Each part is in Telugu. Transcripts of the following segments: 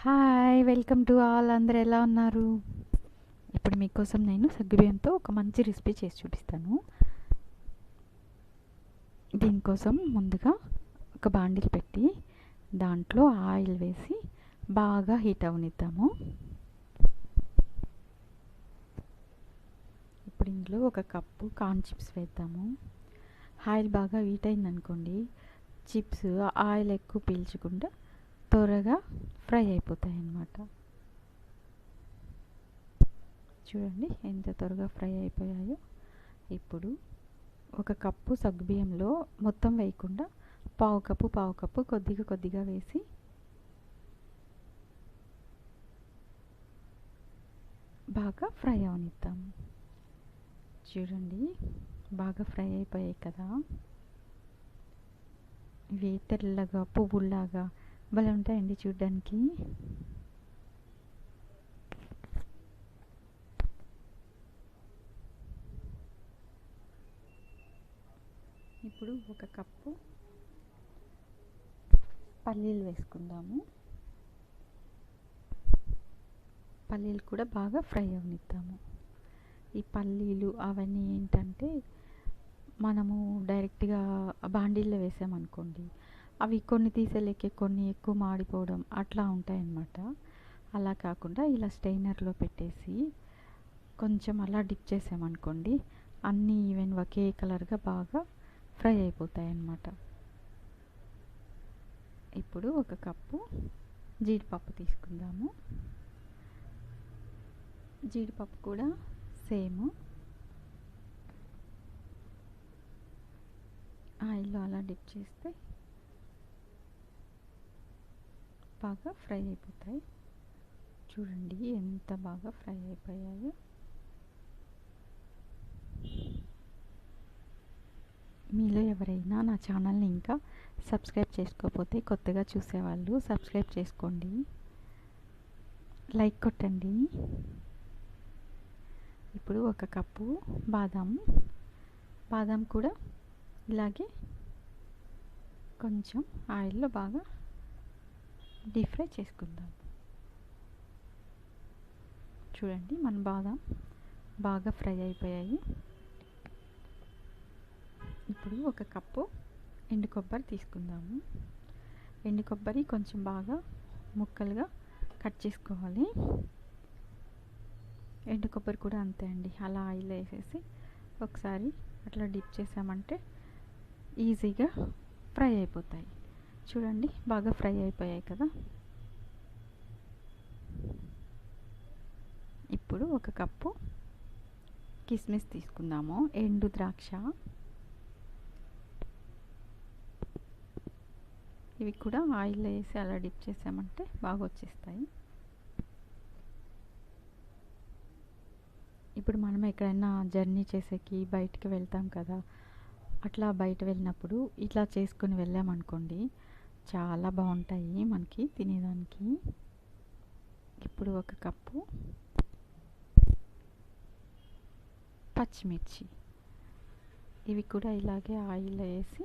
హాయ్! Welcome to all. అందరూ ఎలా ఉన్నారు? ఇప్పుడు మీకోసం నేను సగ్గుబియ్యంతో ఒక మంచి రెసిపీ చేసి చూపిస్తాను. దీనికోసం ముందుగా ఒక బాండిల్ పెట్టి దాంట్లో ఆయిల్ వేసి బాగా హీట్ అవనిద్దాము. ఇప్పుడు ఇందులో ఒక కప్పు కార్న్ చిప్స్ వేద్దాము. ఆయిల్ బాగా హీట్ అయిందనుకోండి, చిప్స్ ఆయిల్ ఎక్కువ పీల్చకుండా త్వరగా ఫ్రై అయిపోతాయి అన్నమాట. చూడండి ఎంత త్వరగా ఫ్రై అయిపోయాయో. ఇప్పుడు ఒక కప్పు సగ్గుబియ్యంలో మొత్తం వేయకుండా పావు కప్పు కొద్దిగా వేసి బాగా ఫ్రై అవనిద్దాము. చూడండి బాగా ఫ్రై అయిపోయాయి కదా. ఇవి తెల్లగా పువ్వుల్లాగా భలే ఉంటాయండి చూడ్డానికి. ఇప్పుడు ఒక కప్పు పల్లీలు వేసుకుందాము. పల్లీలు కూడా బాగా ఫ్రై అవనిద్దాము. ఈ పల్లీలు అవన్నీ ఏంటంటే మనము డైరెక్ట్గా బాండీల్లో వేసామనుకోండి, అవి కొన్ని తీసేలేకే కొన్ని ఎక్కువ మాడిపోవడం అట్లా ఉంటాయన్నమాట. అలా కాకుండా ఇలా స్టెయినర్లో పెట్టేసి కొంచెం అలా డిప్ చేసామనుకోండి, అన్నీ ఈవెన్ ఒకే కలర్గా బాగా ఫ్రై అయిపోతాయి అన్నమాట. ఇప్పుడు ఒక కప్పు జీడిపప్పు తీసుకుందాము. జీడిపప్పు కూడా సేమ్ ఆయిల్లో అలా డిప్ చేస్తే బాగా ఫ్రై అయిపోతాయి. చూడండి ఎంత బాగా ఫ్రై అయిపోయాయో. మీలో ఎవరైనా నా ఛానల్ని ఇంకా సబ్స్క్రైబ్ చేసుకోకపోతే కొత్తగా చూసేవాళ్ళు సబ్స్క్రైబ్ చేసుకోండి, లైక్ కొట్టండి. ఇప్పుడు ఒక కప్పు బాదం కూడా ఇలాగే కొంచెం ఆయిల్లో బాగా డీప్ ఫ్రై చేసుకుందాం. చూడండి మన బాదం బాగా ఫ్రై అయిపోయాయి. ఇప్పుడు ఒక కప్పు ఎండు కొబ్బరి తీసుకుందాము. ఎండు కొబ్బరి కొంచెం బాగా ముక్కలుగా కట్ చేసుకోవాలి. ఎండు కొబ్బరి కూడా అంతే అండి, అలా ఆయిల్ వేసేసి ఒకసారి అట్లా డిప్ చేసామంటే ఈజీగా ఫ్రై అయిపోతాయి. చూడండి బాగా ఫ్రై అయిపోయాయి కదా. ఇప్పుడు ఒక కప్పు కిస్మిస్ తీసుకుందాము. ఎండు ద్రాక్ష, ఇవి కూడా ఆయిల్ వేసి అలా డిప్ చేసామంటే బాగా వచ్చేస్తాయి. ఇప్పుడు మనం ఎక్కడైనా జర్నీ చేసేకి బయటికి వెళ్తాం కదా, అట్లా బయట వెళ్ళినప్పుడు ఇట్లా చేసుకుని వెళ్ళామనుకోండి, చాలా బాగుంటాయి మనకి తినేదానికి. ఇప్పుడు ఒక కప్పు పచ్చిమిర్చి, ఇవి కూడా ఇలాగే ఆయిల్ వేసి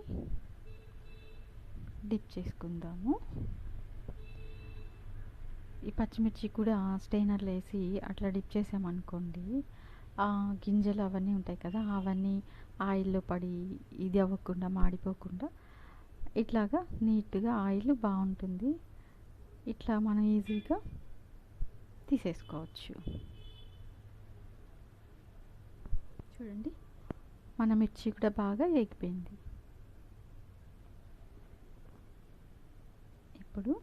డిప్ చేసుకుందాము. ఈ పచ్చిమిర్చి కూడా స్టెయినర్లో వేసి అట్లా డిప్ చేసామనుకోండి, గింజలు అవన్నీ ఉంటాయి కదా, అవన్నీ ఆయిల్లో పడి ఇది అవ్వకుండా మాడిపోకుండా ఇట్లాగా నీట్గా ఆయిల్ బాగుంటుంది. ఇట్లా మనం ఈజీగా తీసేసుకోవచ్చు. చూడండి మన మిర్చి కూడా బాగా వేగిపోయింది. ఇప్పుడు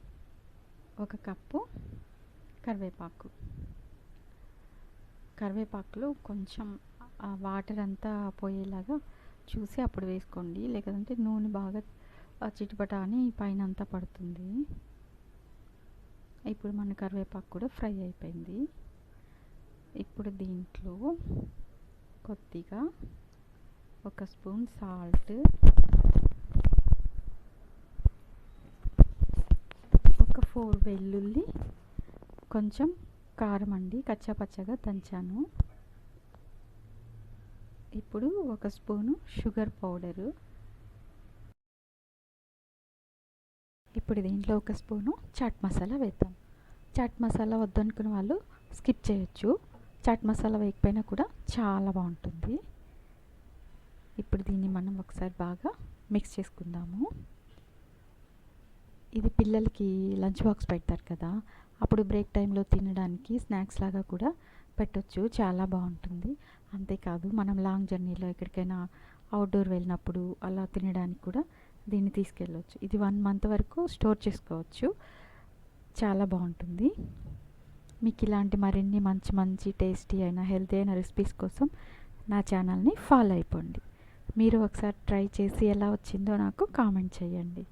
ఒక కప్పు కరివేపాకులో కొంచెం వాటర్ అంతా పోయేలాగా చూసి అప్పుడు వేసుకోండి, లేదంటే నూనె బాగా చిటపట అని పైన అంతా పడుతుంది. ఇప్పుడు మన కరివేపాకు కూడా ఫ్రై అయిపోయింది. ఇప్పుడు దీంట్లో కొద్దిగా ఒక స్పూన్ సాల్ట్, ఒక 4 వెల్లుల్లి, కొంచెం కారం అండి, కచ్చాపచ్చగా దంచాను. ఇప్పుడు ఒక స్పూను షుగర్ పౌడరు, ఇప్పుడు దీంట్లో ఒక స్పూను చాట్ మసాలా వేద్దాం. చాట్ మసాలా వద్దనుకున్న వాళ్ళు స్కిప్ చేయొచ్చు. చాట్ మసాలా వేయకపోయినా కూడా చాలా బాగుంటుంది. ఇప్పుడు దీన్ని మనం ఒకసారి బాగా మిక్స్ చేసుకుందాము. ఇది పిల్లలకి లంచ్ బాక్స్ పెడతారు కదా, అప్పుడు బ్రేక్ టైంలో తినడానికి స్నాక్స్ లాగా కూడా పెట్టొచ్చు, చాలా బాగుంటుంది. అంతేకాదు మనం లాంగ్ జర్నీలో ఎక్కడికైనా అవుట్డోర్ వెళ్ళినప్పుడు అలా తినడానికి కూడా దీన్ని తీసుకెళ్ళవచ్చు. ఇది 1 మంత్ వరకు స్టోర్ చేసుకోవచ్చు, చాలా బాగుంటుంది. మీకు ఇలాంటి మరిన్ని మంచి మంచి టేస్టీ అయిన హెల్తీ అయిన రెసిపీస్ కోసం నా ఛానల్ని ఫాలో అయిపోండి. మీరు ఒకసారి ట్రై చేసి ఎలా వచ్చిందో నాకు కామెంట్ చేయండి.